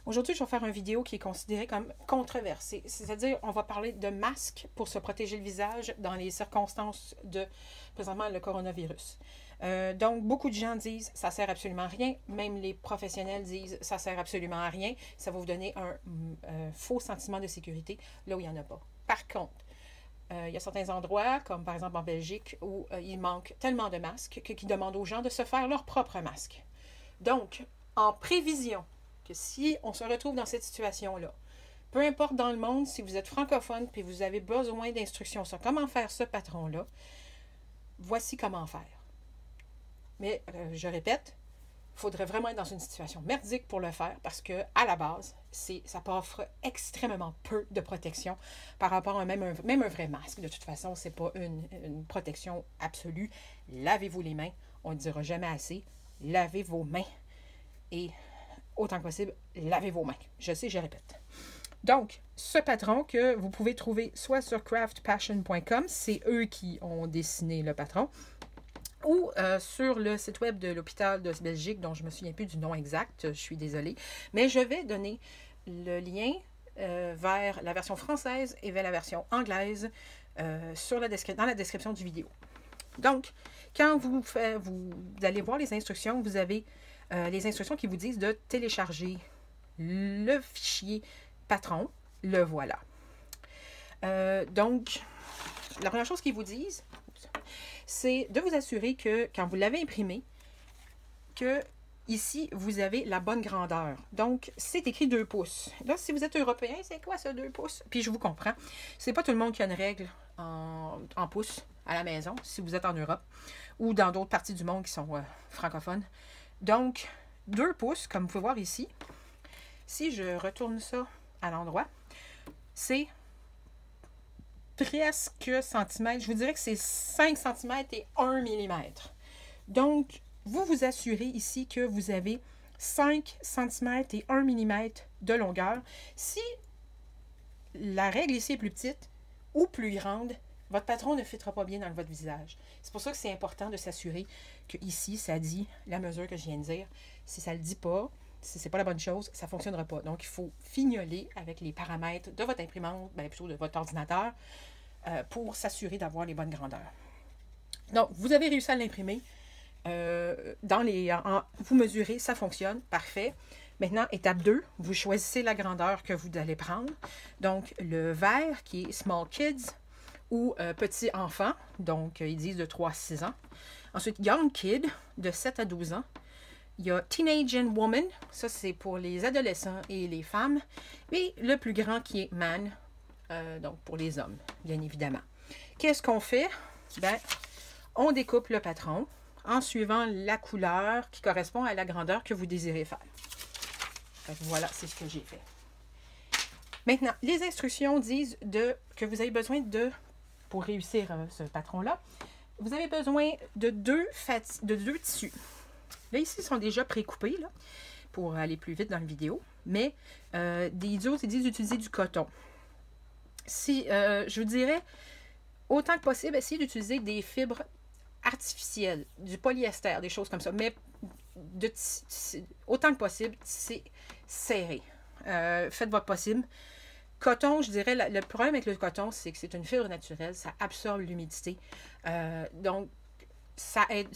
Aujourd'hui, je vais faire une vidéo qui est considérée comme controversée. C'est-à-dire, on va parler de masques pour se protéger le visage dans les circonstances de, présentement, le coronavirus. Donc, beaucoup de gens disent ça sert absolument à rien. Même les professionnels disent ça sert absolument à rien. Ça va vous donner un faux sentiment de sécurité là où il n'y en a pas. Par contre, il y a certains endroits, comme par exemple en Belgique, où il manque tellement de masques qu'ils demandent aux gens de se faire leur propre masque. Donc, en prévision que si on se retrouve dans cette situation-là, peu importe dans le monde, si vous êtes francophone et vous avez besoin d'instructions sur comment faire ce patron-là, voici comment faire. Mais, je répète, il faudrait vraiment être dans une situation merdique pour le faire parce que, à la base, ça offre extrêmement peu de protection par rapport à même un vrai masque. De toute façon, ce n'est pas une protection absolue. Lavez-vous les mains. On ne dira jamais assez. Lavez vos mains. Et autant que possible, lavez vos mains. Je sais, je répète. Donc, ce patron que vous pouvez trouver soit sur craftpassion.com, c'est eux qui ont dessiné le patron, ou sur le site web de l'hôpital de Belgique, dont je ne me souviens plus du nom exact, je suis désolée, mais je vais donner le lien vers la version française et vers la version anglaise dans la description du vidéo. Donc, quand vous allez voir les instructions, vous avez les instructions qui vous disent de télécharger le fichier patron. Le voilà. Donc, la première chose qu'ils vous disent, c'est de vous assurer que quand vous l'avez imprimé, que ici, vous avez la bonne grandeur. Donc, c'est écrit 2 pouces. Là, si vous êtes européen, c'est quoi ce 2 pouces? Puis, je vous comprends. C'est pas tout le monde qui a une règle en pouces à la maison, si vous êtes en Europe, ou dans d'autres parties du monde qui sont francophones. Donc, 2 pouces, comme vous pouvez voir ici. Si je retourne ça à l'endroit, c'est presque centimètres. Je vous dirais que c'est 5 cm et 1 mm. Donc, vous vous assurez ici que vous avez 5 cm et 1 mm de longueur. Si la règle ici est plus petite ou plus grande, votre patron ne fitera pas bien dans votre visage. C'est pour ça que c'est important de s'assurer que ici, ça dit la mesure que je viens de dire. Si ça ne le dit pas, si ce n'est pas la bonne chose, ça ne fonctionnera pas. Donc, il faut fignoler avec les paramètres de votre imprimante, bien plutôt de votre ordinateur, pour s'assurer d'avoir les bonnes grandeurs. Donc, vous avez réussi à l'imprimer. Vous mesurez, ça fonctionne, parfait. Maintenant, étape 2, vous choisissez la grandeur que vous allez prendre. Donc, le vert qui est Small Kids ou Petit Enfant, donc ils disent de 3 à 6 ans. Ensuite, Young Kid, de 7 à 12 ans. Il y a Teenage and Woman, ça c'est pour les adolescents et les femmes. Et le plus grand qui est Man, donc pour les hommes, bien évidemment. Qu'est-ce qu'on fait? Ben, on découpe le patron en suivant la couleur qui correspond à la grandeur que vous désirez faire. Donc, voilà, c'est ce que j'ai fait. Maintenant, les instructions disent que vous avez besoin pour réussir ce patron-là, vous avez besoin de deux tissus. Là, ici, ils sont déjà précoupés là, pour aller plus vite dans la vidéo. Mais des autres, ils disent d'utiliser du coton. Je vous dirais, autant que possible, essayez d'utiliser des fibres artificielles, du polyester, des choses comme ça. Mais autant que possible, c'est serré. Faites votre possible. Coton, je dirais, le problème avec le coton, c'est que c'est une fibre naturelle, ça absorbe l'humidité. Donc, ça aide,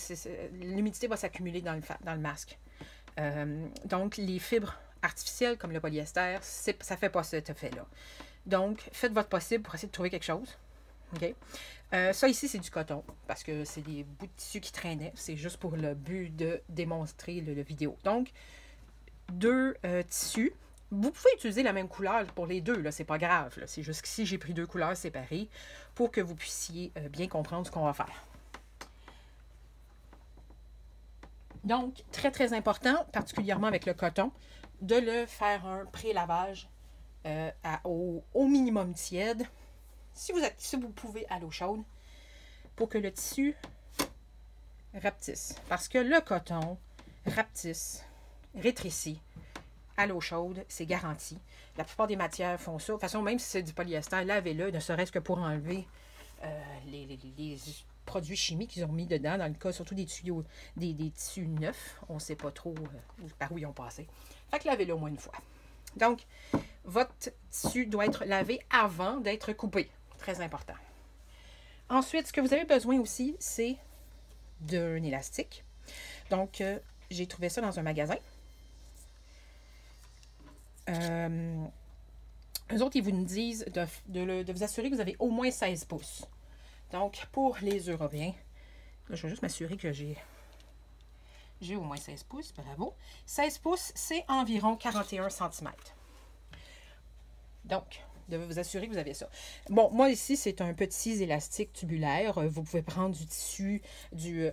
l'humidité va s'accumuler dans le masque. Donc, les fibres artificielles, comme le polyester, ça ne fait pas cet effet-là. Donc, faites votre possible pour essayer de trouver quelque chose. Okay? Ça ici, c'est du coton, parce que c'est des bouts de tissu qui traînaient. C'est juste pour le but de démontrer le vidéo. Donc, 2 tissus. Vous pouvez utiliser la même couleur pour les deux, c'est pas grave. C'est juste qu'ici, j'ai pris 2 couleurs séparées pour que vous puissiez bien comprendre ce qu'on va faire. Donc, très, très important, particulièrement avec le coton, de le faire un pré-lavage au minimum tiède. Si vous pouvez, à l'eau chaude, pour que le tissu rapetisse. Parce que le coton rapetisse, rétrécit à l'eau chaude, c'est garanti. La plupart des matières font ça. De toute façon, même si c'est du polyester, lavez-le, ne serait-ce que pour enlever les produits chimiques qu'ils ont mis dedans, dans le cas surtout des tissus neufs. On ne sait pas trop par où ils ont passé. Fait que lavez-le au moins une fois. Donc, votre tissu doit être lavé avant d'être coupé. Très important. Ensuite, ce que vous avez besoin aussi, c'est d'un élastique. Donc, j'ai trouvé ça dans un magasin. Eux autres, ils vous disent de vous assurer que vous avez au moins 16 pouces. Donc, pour les Européens, là, je vais juste m'assurer que j'ai au moins 16 pouces, bravo. 16 pouces, c'est environ 41 cm. Donc, de vous assurer que vous avez ça. Bon, moi ici, c'est un petit élastique tubulaire. Vous pouvez prendre du tissu,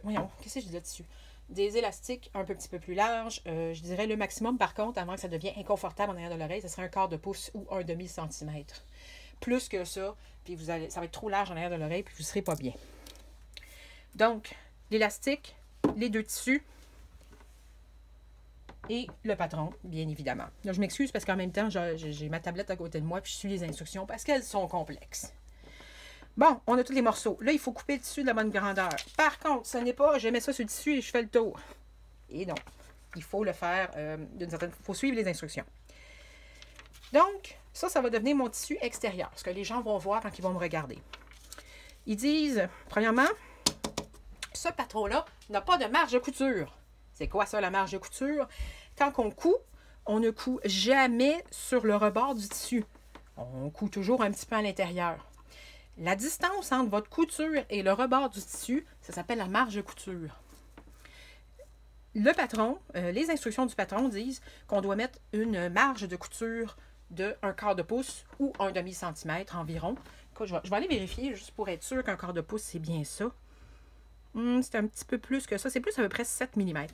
voyons, qu'est-ce que je dis de tissu? Des élastiques un petit peu plus larges. Je dirais le maximum, par contre, avant que ça devienne inconfortable en arrière de l'oreille, ce serait un quart de pouce ou un demi-centimètre. Plus que ça, puis ça va être trop large en arrière de l'oreille, puis vous ne serez pas bien. Donc, l'élastique, les deux tissus, et le patron, bien évidemment. Là, je m'excuse parce qu'en même temps, j'ai ma tablette à côté de moi puis je suis les instructions parce qu'elles sont complexes. Bon, on a tous les morceaux. Là, il faut couper le tissu de la bonne grandeur. Par contre, ce n'est pas, je mets ça sur le tissu et je fais le tour. Et non, il faut le faire d'une certaine... Il faut suivre les instructions. Donc, ça va devenir mon tissu extérieur. Ce que les gens vont voir quand ils vont me regarder. Ils disent, premièrement, ce patron-là n'a pas de marge de couture. C'est quoi ça, la marge de couture? Quand on coud, on ne coud jamais sur le rebord du tissu. On coud toujours un petit peu à l'intérieur. La distance entre votre couture et le rebord du tissu, ça s'appelle la marge de couture. Le patron, les instructions du patron disent qu'on doit mettre une marge de couture de un quart de pouce ou un demi-centimètre environ. Je vais aller vérifier juste pour être sûr qu'un quart de pouce, c'est bien ça. C'est un petit peu plus que ça. C'est plus à peu près 7 mm,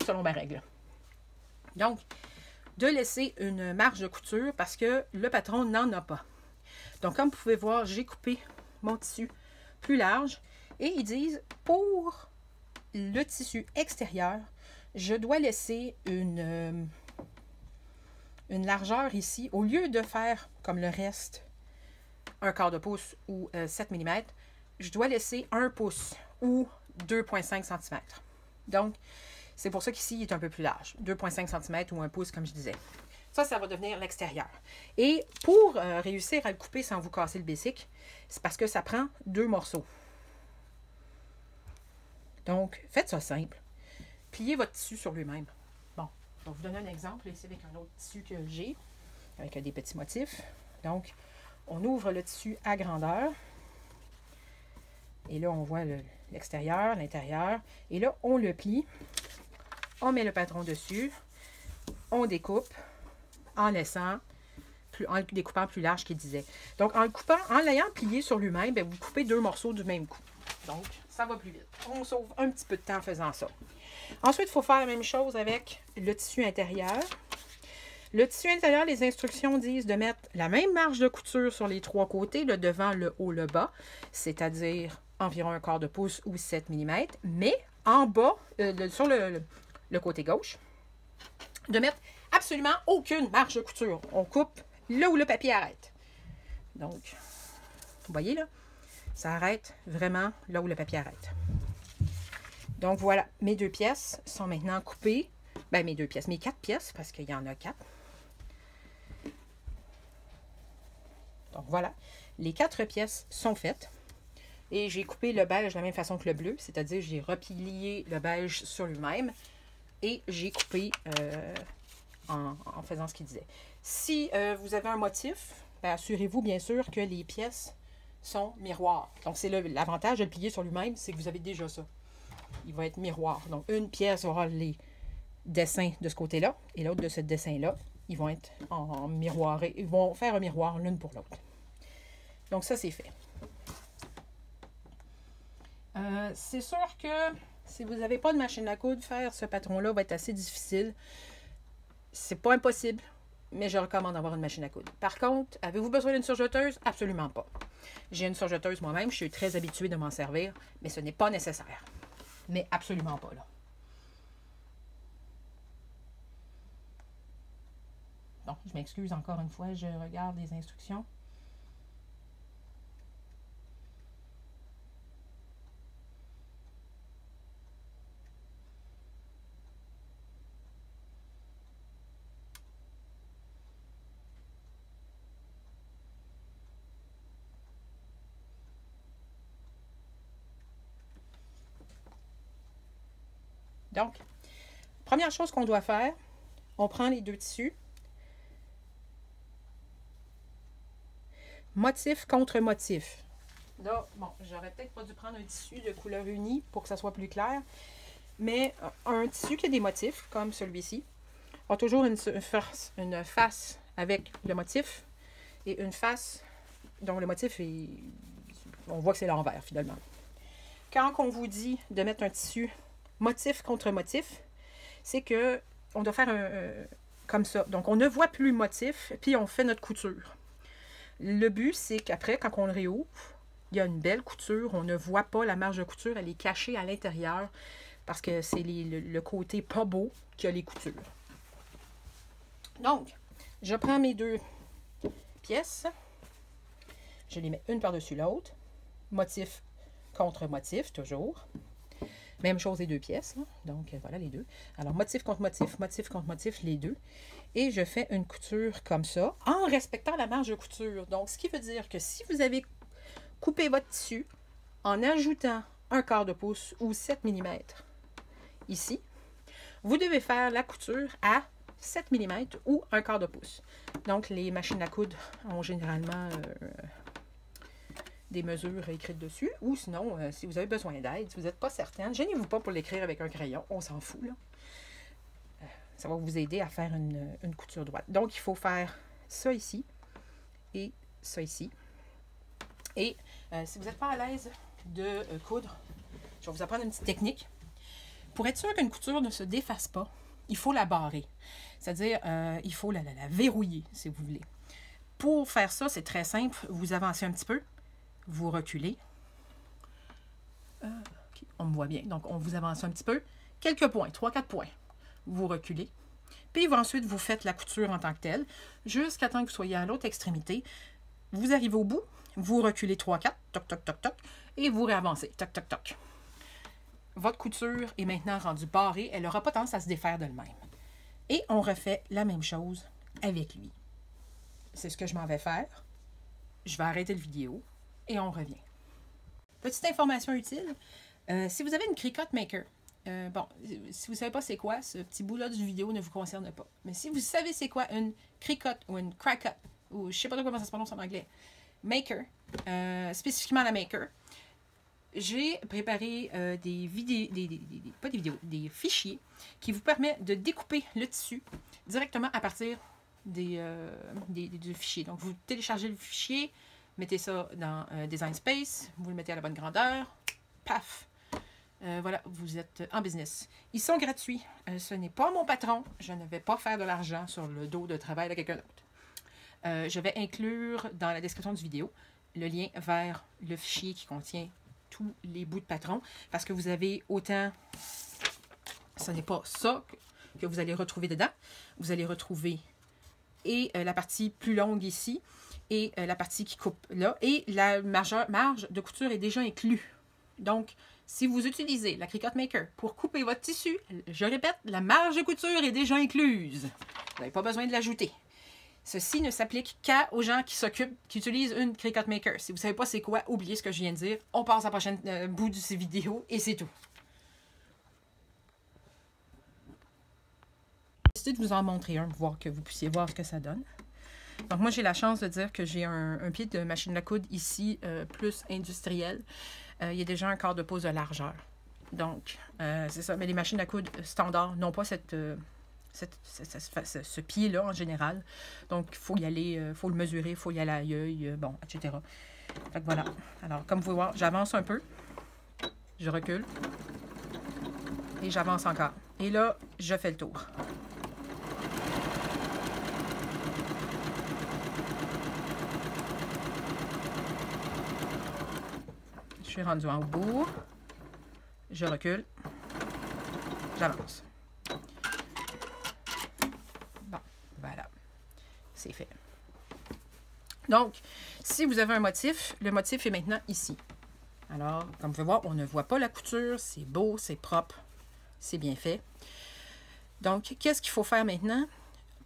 selon ma règle. Donc, de laisser une marge de couture parce que le patron n'en a pas. Donc, comme vous pouvez voir, j'ai coupé mon tissu plus large. Et ils disent, pour le tissu extérieur, je dois laisser une largeur ici. Au lieu de faire comme le reste, un quart de pouce ou 7 mm, je dois laisser 1 pouce ou 2,5 cm. Donc, c'est pour ça qu'ici, il est un peu plus large. 2,5 cm ou 1 pouce, comme je disais. Ça va devenir l'extérieur. Et pour réussir à le couper sans vous casser le basic, c'est parce que ça prend 2 morceaux. Donc, faites ça simple. Pliez votre tissu sur lui-même. Bon, je vais vous donner un exemple ici avec un autre tissu que j'ai, avec des petits motifs. Donc, on ouvre le tissu à grandeur. Et là, on voit l'extérieur, l'intérieur. Et là, on le plie. On met le patron dessus. On découpe en laissant, en le découpant plus large qu'il disait. Donc, en l'ayant plié sur lui-même, vous coupez 2 morceaux du même coup. Donc, ça va plus vite. On sauve un petit peu de temps en faisant ça. Ensuite, il faut faire la même chose avec le tissu intérieur. Le tissu intérieur, les instructions disent de mettre la même marge de couture sur les 3 côtés, le devant, le haut, le bas, c'est-à-dire environ un quart de pouce ou 7 mm, mais en bas, sur le côté gauche, de mettre absolument aucune marge de couture. On coupe là où le papier arrête. Donc, vous voyez là, ça arrête vraiment là où le papier arrête. Donc voilà, mes 2 pièces sont maintenant coupées. Ben, mes 4 pièces, parce qu'il y en a 4. Donc voilà, les 4 pièces sont faites. Et j'ai coupé le beige de la même façon que le bleu, c'est-à-dire j'ai replié le beige sur lui-même et j'ai coupé en faisant ce qu'il disait. Si vous avez un motif, assurez-vous bien sûr que les pièces sont miroirs. Donc c'est l'avantage de le plier sur lui-même, c'est que vous avez déjà ça. Il va être miroir. Donc une pièce aura les dessins de ce côté-là et l'autre de ce dessin-là. Ils vont être en miroiré. Ils vont faire un miroir l'une pour l'autre. Donc ça, c'est fait. C'est sûr que si vous n'avez pas de machine à coudre, faire ce patron-là va être assez difficile. C'est pas impossible, mais je recommande d'avoir une machine à coudre. Par contre, avez-vous besoin d'une surjeteuse? Absolument pas. J'ai une surjeteuse moi-même, je suis très habituée de m'en servir, mais ce n'est pas nécessaire. Mais absolument pas, là. Bon, je m'excuse encore une fois, je regarde les instructions. Donc, première chose qu'on doit faire, on prend les deux tissus. Motif contre motif. Là, bon, j'aurais peut-être pas dû prendre un tissu de couleur unie pour que ça soit plus clair. Mais un tissu qui a des motifs, comme celui-ci, a toujours une face avec le motif et une face dont le motif est... On voit que c'est l'envers, finalement. Quand on vous dit de mettre un tissu motif contre motif, c'est que on doit faire comme ça. Donc, on ne voit plus le motif, puis on fait notre couture. Le but, c'est qu'après, quand on le réouvre, il y a une belle couture. On ne voit pas la marge de couture. Elle est cachée à l'intérieur parce que c'est le côté pas beau qui a les coutures. Donc, je prends mes deux pièces. Je les mets une par-dessus l'autre. Motif contre motif, toujours. Même chose les deux pièces. Là. Donc, voilà les deux. Alors, motif contre motif, les deux. Et je fais une couture comme ça, en respectant la marge de couture. Donc, ce qui veut dire que si vous avez coupé votre tissu en ajoutant un quart de pouce ou 7 mm ici, vous devez faire la couture à 7 mm ou un quart de pouce. Donc, les machines à coudre ont généralement des mesures écrites dessus. Ou sinon, si vous avez besoin d'aide, si vous n'êtes pas certaine, gênez-vous pas pour l'écrire avec un crayon. On s'en fout, là. Ça va vous aider à faire une couture droite. Donc, il faut faire ça ici et ça ici. Et si vous n'êtes pas à l'aise de coudre, je vais vous apprendre une petite technique. Pour être sûr qu'une couture ne se défasse pas, il faut la barrer. C'est-à-dire, il faut la verrouiller, si vous voulez. Pour faire ça, c'est très simple. Vous avancez un petit peu, vous reculez. Okay, on me voit bien. Donc, on vous avance un petit peu. Quelques points, 3-4 points. Vous reculez. Puis ensuite, vous faites la couture en tant que telle, jusqu'à temps que vous soyez à l'autre extrémité. Vous arrivez au bout, vous reculez 3-4, toc, toc, toc, toc, et vous réavancez, toc, toc, toc. Votre couture est maintenant rendue barrée, elle n'aura pas tendance à se défaire d'elle-même. Et on refait la même chose avec lui. C'est ce que je m'en vais faire. Je vais arrêter la vidéo et on revient. Petite information utile, si vous avez une Cricut Maker, bon, si vous ne savez pas c'est quoi, ce petit bout-là du vidéo ne vous concerne pas. Mais si vous savez c'est quoi une Cricut ou une Cricut, ou je ne sais pas comment ça se prononce en anglais, Maker, spécifiquement la Maker, j'ai préparé des fichiers qui vous permettent de découper le tissu directement à partir du fichier. Donc, vous téléchargez le fichier, mettez ça dans Design Space, vous le mettez à la bonne grandeur, paf! Voilà, vous êtes en business. Ils sont gratuits. Ce n'est pas mon patron. Je ne vais pas faire de l'argent sur le dos de travail de quelqu'un d'autre. Je vais inclure dans la description du vidéo le lien vers le fichier qui contient tous les bouts de patron. Parce que vous avez autant... Ce n'est pas ça que vous allez retrouver dedans. Vous allez retrouver et la partie plus longue ici et la partie qui coupe là. Et la marge de couture est déjà inclue. Donc, si vous utilisez la Cricut Maker pour couper votre tissu, je répète, la marge de couture est déjà incluse. Vous n'avez pas besoin de l'ajouter. Ceci ne s'applique qu'aux gens qui utilisent une Cricut Maker. Si vous ne savez pas c'est quoi, oubliez ce que je viens de dire. On passe à la prochaine bout de ces vidéos et c'est tout. J'ai décidé de vous en montrer un, pour que vous puissiez voir ce que ça donne. Donc moi, j'ai la chance de dire que j'ai un pied de machine à coudre ici, plus industriel. Il y a déjà un quart de pouce de largeur. Donc, c'est ça. Mais les machines à coudre standard n'ont pas ce pied-là en général. Donc, il faut y aller, il faut le mesurer, il faut y aller à l'œil, bon, etc. Fait que voilà. Alors, comme vous pouvez voir, j'avance un peu. Je recule. Et j'avance encore. Et là, je fais le tour. Je suis rendue en bout. Je recule. J'avance. Bon, voilà. C'est fait. Donc, si vous avez un motif, le motif est maintenant ici. Alors, comme vous pouvez voir, on ne voit pas la couture. C'est beau, c'est propre, c'est bien fait. Donc, qu'est-ce qu'il faut faire maintenant?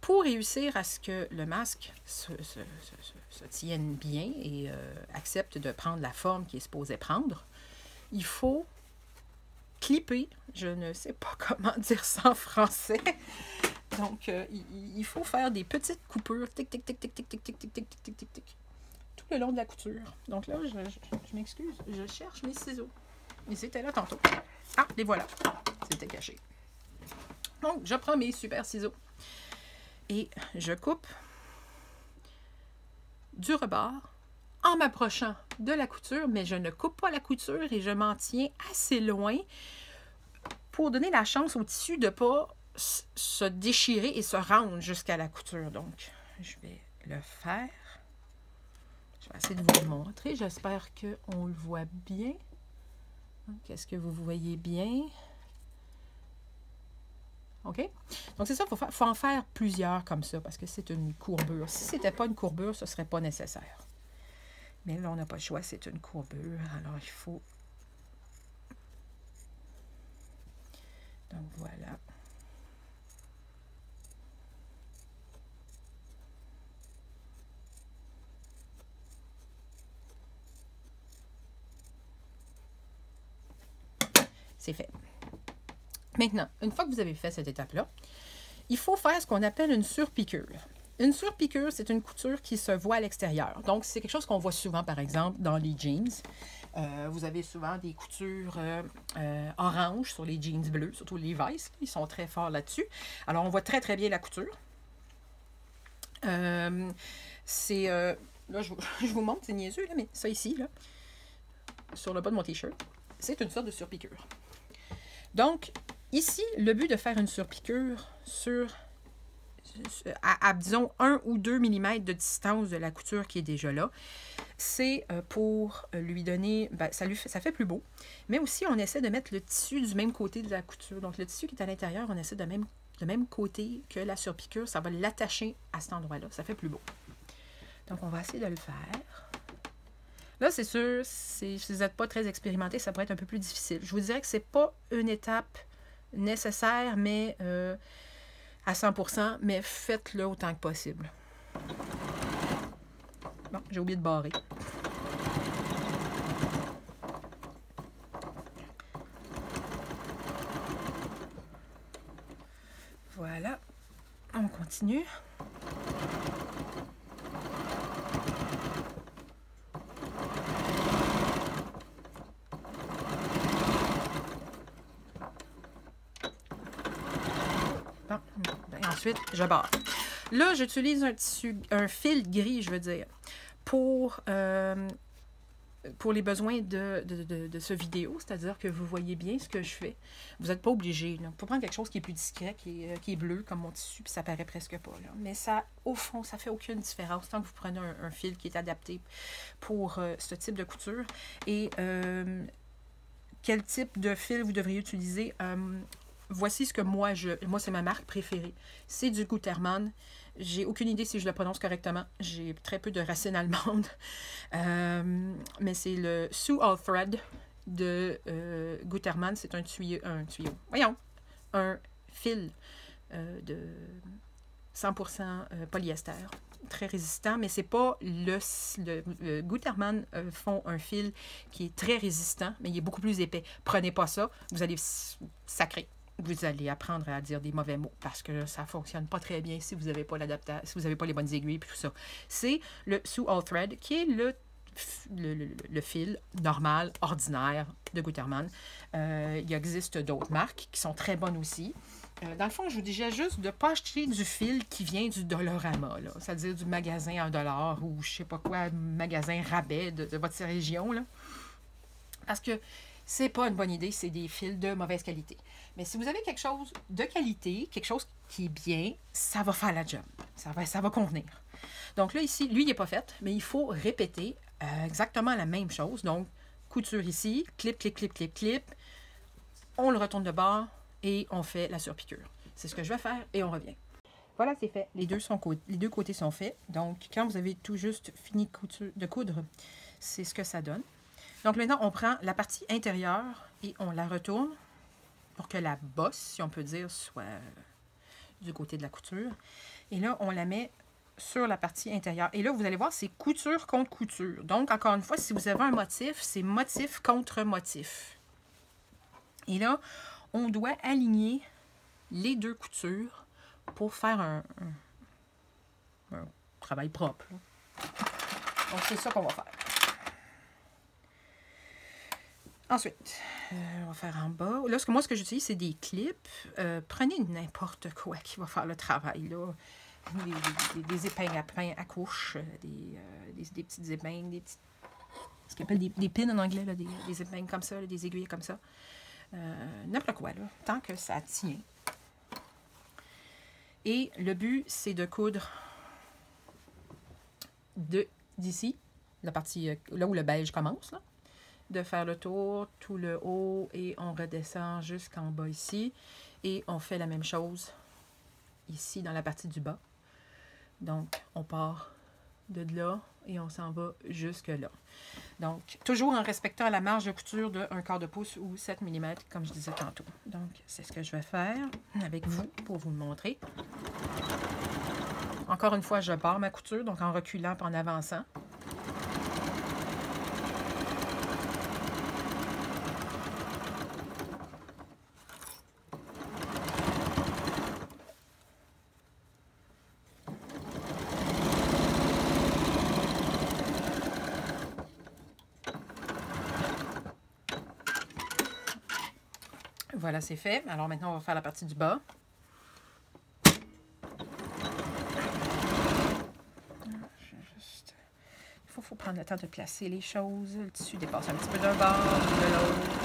Pour réussir à ce que le masque se tienne bien et accepte de prendre la forme qu'il est supposé prendre, il faut clipper. Je ne sais pas comment dire ça en français. Donc, il faut faire des petites coupures, tic, tic, tic, tic, tic, tic, tic, tic, tic, tic, tic, tic, tic, tout le long de la couture. Donc là, je m'excuse, je cherche mes ciseaux. Ils étaient là tantôt. Ah, les voilà. C'était caché. Donc, je prends mes super ciseaux et je coupe du rebord en m'approchant de la couture, mais je ne coupe pas la couture et je m'en tiens assez loin pour donner la chance au tissu de ne pas se déchirer et se rendre jusqu'à la couture. Donc, je vais le faire. Je vais essayer de vous le montrer. J'espère qu'on le voit bien. Est-ce que vous voyez bien? OK? Donc, c'est ça, il faut en faire plusieurs comme ça parce que c'est une courbure. Si ce n'était pas une courbure, ce ne serait pas nécessaire. Mais là, on n'a pas le choix, c'est une courbure. Alors, il faut... Donc, voilà. C'est fait. Maintenant, une fois que vous avez fait cette étape-là, il faut faire ce qu'on appelle une surpiqûre. Une surpiqûre, c'est une couture qui se voit à l'extérieur. Donc, c'est quelque chose qu'on voit souvent, par exemple, dans les jeans. Vous avez souvent des coutures orange sur les jeans bleus, surtout les Levi's. Ils sont très forts là-dessus. Alors, on voit très, très bien la couture. Là, je vous montre, c'est niaiseux, là, mais ça ici, là, sur le bas de mon T-shirt, c'est une sorte de surpiqûre. Donc, ici, le but de faire une surpiqûre à disons, 1 ou 2 mm de distance de la couture qui est déjà là, c'est pour lui donner, ben, ça fait plus beau, mais aussi on essaie de mettre le tissu du même côté de la couture. Donc, le tissu qui est à l'intérieur, on essaie de même côté que la surpiqûre, ça va l'attacher à cet endroit-là. Ça fait plus beau. Donc, on va essayer de le faire. Là, c'est sûr, si vous n'êtes pas très expérimenté, ça pourrait être un peu plus difficile. Je vous dirais que ce n'est pas une étape nécessaire, mais à 100%, mais faites-le autant que possible. Bon, j'ai oublié de barrer. Voilà. On continue. Ensuite, je barre. Là, j'utilise un fil gris, je veux dire, pour les besoins de ce vidéo, c'est-à-dire que vous voyez bien ce que je fais. Vous n'êtes pas obligé. Il faut prendre quelque chose qui est plus discret, qui est bleu, comme mon tissu, puis ça paraît presque pas. Là. Mais ça, au fond, ça ne fait aucune différence tant que vous prenez un fil qui est adapté pour ce type de couture. Et quel type de fil vous devriez utiliser? Voici ce que moi, c'est ma marque préférée. C'est du Gutermann. J'ai aucune idée si je le prononce correctement. J'ai très peu de racines allemandes. Mais c'est le Sue All Thread de Gutermann. C'est un tuyau. Voyons. Un fil de 100% polyester. Très résistant, mais c'est pas le Gutermann font un fil qui est très résistant, mais il est beaucoup plus épais. Prenez pas ça, vous allez sacrer. Vous allez apprendre à dire des mauvais mots parce que ça ne fonctionne pas très bien si vous n'avez pas l'adaptation, si vous n'avez pas les bonnes aiguilles et tout ça. C'est le Sue All Thread qui est le fil normal, ordinaire de Gutermann. Il existe d'autres marques qui sont très bonnes aussi. Dans le fond, je vous disais juste de ne pas acheter du fil qui vient du Dollarama, c'est-à-dire du magasin à $1 ou je ne sais pas quoi, magasin rabais de votre région. Là. Parce que c'est pas une bonne idée, c'est des fils de mauvaise qualité. Mais si vous avez quelque chose de qualité, quelque chose qui est bien, ça va faire la job. Ça va convenir. Donc là, ici, lui, il n'est pas fait, mais il faut répéter exactement la même chose. Donc, couture ici, clip, clip, clip, clip, clip. On le retourne de bord et on fait la surpiqûre. C'est ce que je vais faire et on revient. Voilà, c'est fait. Les deux côtés sont faits. Donc, quand vous avez tout juste fini de coudre, c'est ce que ça donne. Donc maintenant, on prend la partie intérieure et on la retourne pour que la bosse, si on peut dire, soit du côté de la couture. Et là, on la met sur la partie intérieure. Et là, vous allez voir, c'est couture contre couture. Donc, encore une fois, si vous avez un motif, c'est motif contre motif. Et là, on doit aligner les deux coutures pour faire un travail propre. Donc, c'est ça qu'on va faire. Ensuite, on va faire en bas. Là, ce que j'utilise, c'est des clips. Prenez n'importe quoi qui va faire le travail. Là. Des épingles à pain à couche, des petites épingles, ce qu'on appelle des pins en anglais, là, des épingles comme ça, là, des aiguilles comme ça. N'importe quoi, là, tant que ça tient. Et le but, c'est de coudre d'ici, la partie là où le beige commence, là, de faire le tour, tout le haut, et on redescend jusqu'en bas ici. Et on fait la même chose ici dans la partie du bas. Donc, on part de là et on s'en va jusque là. Donc, toujours en respectant la marge de couture de 1/4 de pouce ou 7 mm, comme je disais tantôt. Donc, c'est ce que je vais faire avec vous pour vous le montrer. Encore une fois, je pars ma couture, donc en reculant et en avançant. Voilà, c'est fait. Alors maintenant, on va faire la partie du bas. Il faut prendre le temps de placer les choses. Le tissu dépasse un petit peu d'un bord ou de l'autre.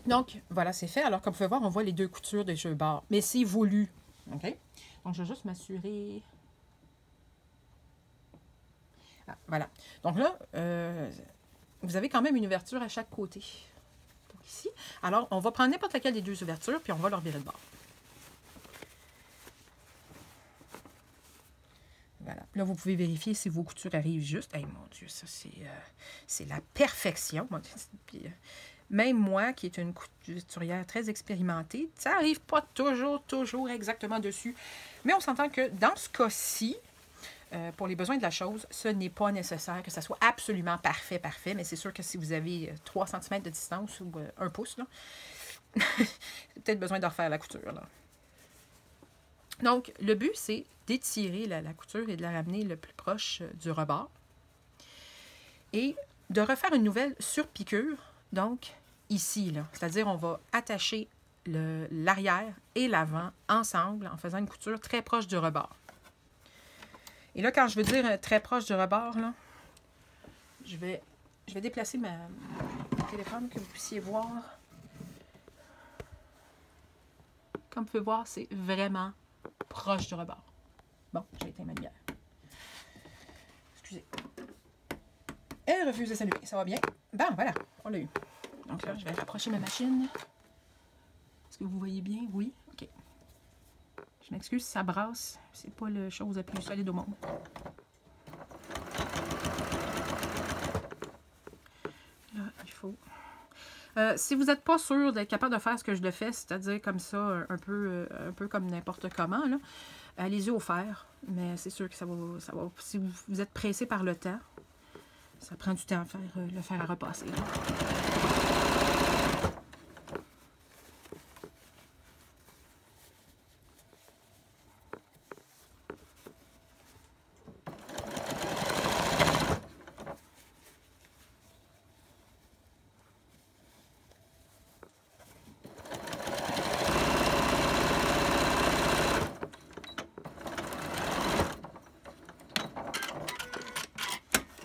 Donc, voilà, c'est fait. Alors, comme vous pouvez voir, on voit les deux coutures des jeux barres. Mais c'est voulu. OK? Donc, je vais juste m'assurer. Ah, voilà. Donc là, vous avez quand même une ouverture à chaque côté. Donc, ici. Alors, on va prendre n'importe laquelle des deux ouvertures, puis on va leur virer de bord. Voilà. Là, vous pouvez vérifier si vos coutures arrivent juste. Hey, mon Dieu, ça, c'est la perfection. Puis, même moi, qui est une couturière très expérimentée, ça n'arrive pas toujours exactement dessus. Mais on s'entend que dans ce cas-ci, pour les besoins de la chose, ce n'est pas nécessaire que ça soit absolument parfait. Mais c'est sûr que si vous avez 3 cm de distance ou 1 pouce, là, peut-être besoin de refaire la couture. Là. Donc, le but, c'est d'étirer la couture et de la ramener le plus proche du rebord. Et de refaire une nouvelle surpiqûre, donc ici, là. C'est-à-dire, on va attacher l'arrière et l'avant ensemble en faisant une couture très proche du rebord. Et là, quand je veux dire très proche du rebord, là, je vais déplacer mon téléphone que vous puissiez voir. Comme vous pouvez voir, c'est vraiment proche du rebord. Bon, j'ai éteint ma lumière. Excusez. Elle refuse de s'allumer. Ça va bien? Bon, voilà, on l'a eu. Donc là, je vais rapprocher ma machine. Est-ce que vous voyez bien? Oui? OK. Je m'excuse si ça brasse. C'est pas la chose la plus solide au monde. Là, il faut... si vous n'êtes pas sûr d'être capable de faire ce que je le fais, c'est-à-dire comme ça, un peu comme n'importe comment, là, allez-y au fer. Mais c'est sûr que ça va... Si vous êtes pressé par le temps, ça prend du temps à faire le fer à repasser. Là.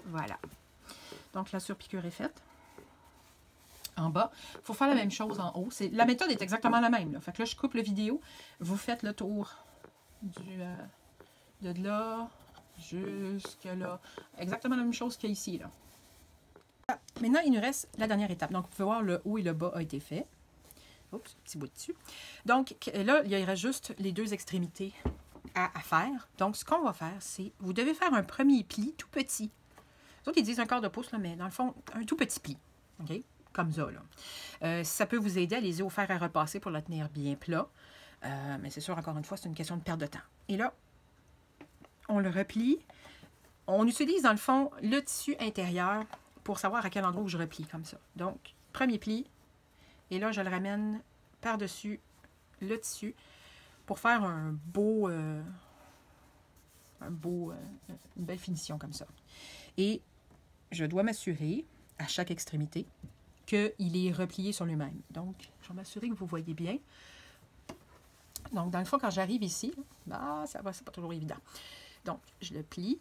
Voilà. Donc, la surpiqûre est faite. En bas. Il faut faire la même chose en haut. La méthode est exactement la même. Là. Fait que là, je coupe la vidéo. Vous faites le tour de là jusque là. Exactement la même chose qu'ici. Là. Maintenant, il nous reste la dernière étape. Donc, vous pouvez voir le haut et le bas a été fait. Oups, petit bout dessus. Donc, là, il y reste juste les deux extrémités à faire. Donc, ce qu'on va faire, c'est, vous devez faire un premier pli tout petit. Les autres, ils disent un quart de pouce, là, mais dans le fond, un tout petit pli. OK? Comme ça, là. Ça peut vous aider, allez-y au fer à repasser pour le tenir bien plat. Mais c'est sûr, encore une fois, c'est une question de perte de temps. Et là, on le replie. On utilise, dans le fond, le tissu intérieur pour savoir à quel endroit où je replie, comme ça. Donc, premier pli. Et là, je le ramène par-dessus le tissu pour faire une belle finition comme ça. Et je dois m'assurer, à chaque extrémité, qu'il est replié sur lui-même. Donc, je vais m'assurer que vous voyez bien. Donc, dans le fond, quand j'arrive ici, bah, c'est pas toujours évident. Donc, je le plie.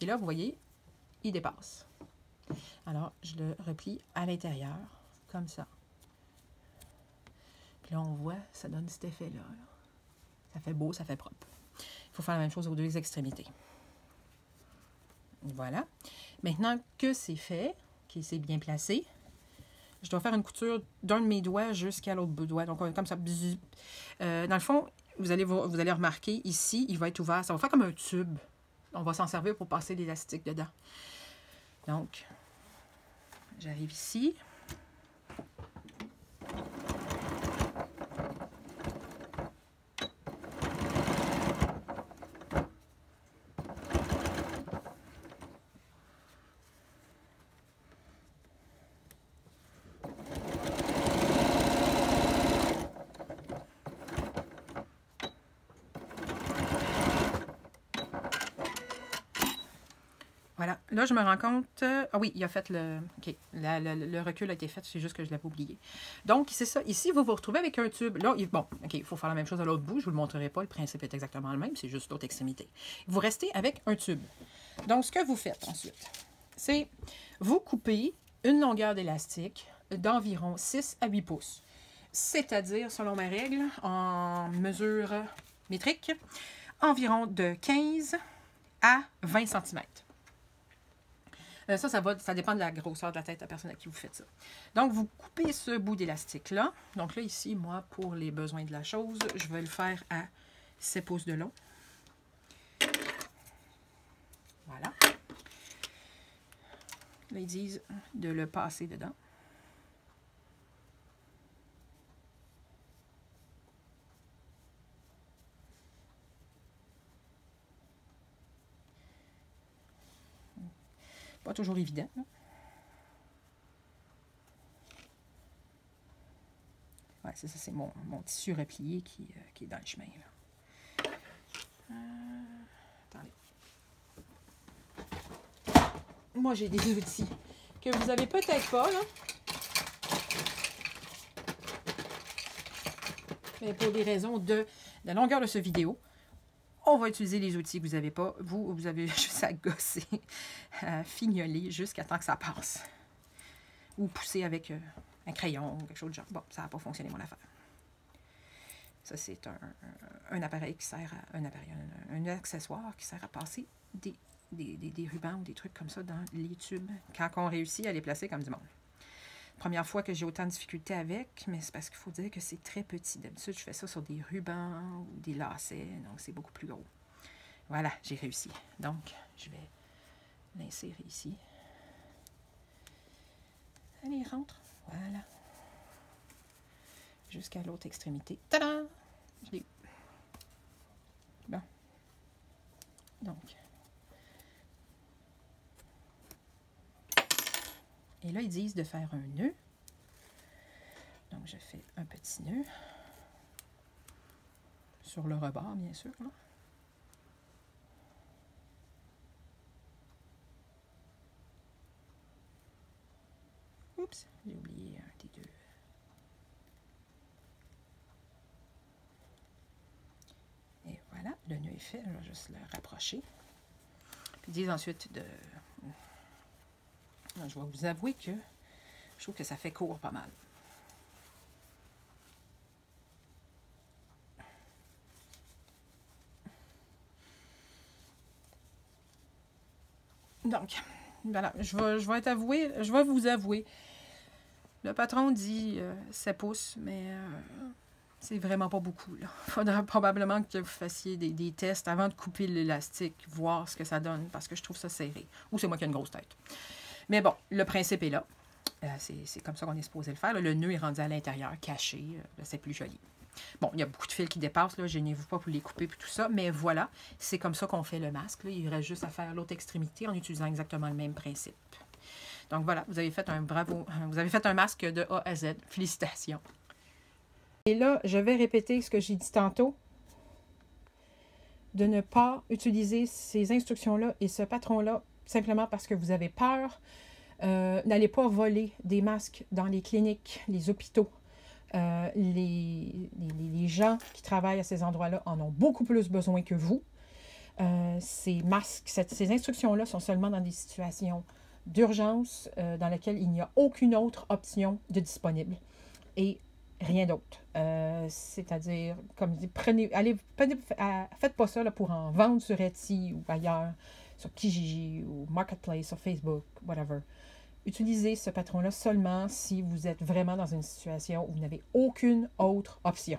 Et là, vous voyez, il dépasse. Alors, je le replie à l'intérieur, comme ça. Puis là, on voit, ça donne cet effet-là. Ça fait beau, ça fait propre. Il faut faire la même chose aux deux extrémités. Voilà. Maintenant que c'est fait, que c'est bien placé, je dois faire une couture d'un de mes doigts jusqu'à l'autre bout de doigt. Donc, comme ça. Dans le fond, vous allez remarquer, ici, il va être ouvert. Ça va faire comme un tube. On va s'en servir pour passer l'élastique dedans. Donc, j'arrive ici. Voilà. Là, je me rends compte... ah oui, il a fait le... OK. Le recul a été fait, c'est juste que je l'avais oublié. Donc, c'est ça. Ici, vous vous retrouvez avec un tube. Là, bon, OK, il faut faire la même chose à l'autre bout. Je ne vous le montrerai pas. Le principe est exactement le même. C'est juste l'autre extrémité. Vous restez avec un tube. Donc, ce que vous faites ensuite, c'est vous coupez une longueur d'élastique d'environ 6 à 8 pouces. C'est-à-dire, selon ma règle, en mesure métrique, environ de 15 à 20 cm. Ça dépend de la grosseur de la tête de la personne à qui vous faites ça. Donc, vous coupez ce bout d'élastique-là. Donc là, ici, moi, pour les besoins de la chose, je vais le faire à 7 pouces de long. Voilà. Là, ils disent de le passer dedans. Pas toujours évident, là. Ouais, c'est ça, c'est mon tissu replié qui est dans le chemin, là. Attendez. Moi, j'ai des outils que vous avez peut-être pas, là. Mais pour des raisons de la longueur de ce vidéo, on va utiliser les outils que vous n'avez pas. Vous avez juste à gosser, à fignoler jusqu'à temps que ça passe. Ou pousser avec un crayon ou quelque chose de genre. Bon, ça n'a pas fonctionné, mon affaire. Ça, c'est un appareil qui sert à... Un accessoire qui sert à passer des rubans ou des trucs comme ça dans les tubes. Quand on réussit à les placer comme du monde. Première fois que j'ai autant de difficultés avec, mais c'est parce qu'il faut dire que c'est très petit. D'habitude, je fais ça sur des rubans ou des lacets, donc c'est beaucoup plus gros. Voilà, j'ai réussi. Donc, je vais l'insérer ici. Allez, rentre. Voilà. Jusqu'à l'autre extrémité. Tada! Je l'ai eu. Bon. Donc. Et là, ils disent de faire un nœud. Donc, je fais un petit nœud. Sur le rebord, bien sûr. Là. Oups, j'ai oublié un des deux. Et voilà, le nœud est fait. Je vais juste le rapprocher. Puis ils disent ensuite de... Je vais vous avouer que je trouve que ça fait court pas mal. Donc, voilà, je vais vous avouer. Le patron dit 7 pouces, mais C'est vraiment pas beaucoup, là. Il faudra probablement que vous fassiez des tests avant de couper l'élastique, voir ce que ça donne, parce que je trouve ça serré. Ou c'est moi qui ai une grosse tête. Mais bon, le principe est là. C'est comme ça qu'on est supposé le faire. Là. Le nœud est rendu à l'intérieur, caché. Là, c'est plus joli. Bon, il y a beaucoup de fils qui dépassent, là, gênez-vous pas pour les couper et tout ça, mais voilà, c'est comme ça qu'on fait le masque. Là. Il reste juste à faire l'autre extrémité en utilisant exactement le même principe. Donc voilà, vous avez fait un masque de A à Z. Félicitations. Et là, je vais répéter ce que j'ai dit tantôt, de ne pas utiliser ces instructions-là et ce patron-là simplement parce que vous avez peur. N'allez pas voler des masques dans les cliniques, les hôpitaux. Les gens qui travaillent à ces endroits-là en ont beaucoup plus besoin que vous. Ces masques, ces instructions-là sont seulement dans des situations d'urgence dans lesquelles il n'y a aucune autre option de disponible. Et rien d'autre. C'est-à-dire, comme je dis, faites pas ça là, pour en vendre sur Etsy ou ailleurs, sur Kijiji ou Marketplace, sur Facebook, whatever. Utilisez ce patron-là seulement si vous êtes vraiment dans une situation où vous n'avez aucune autre option.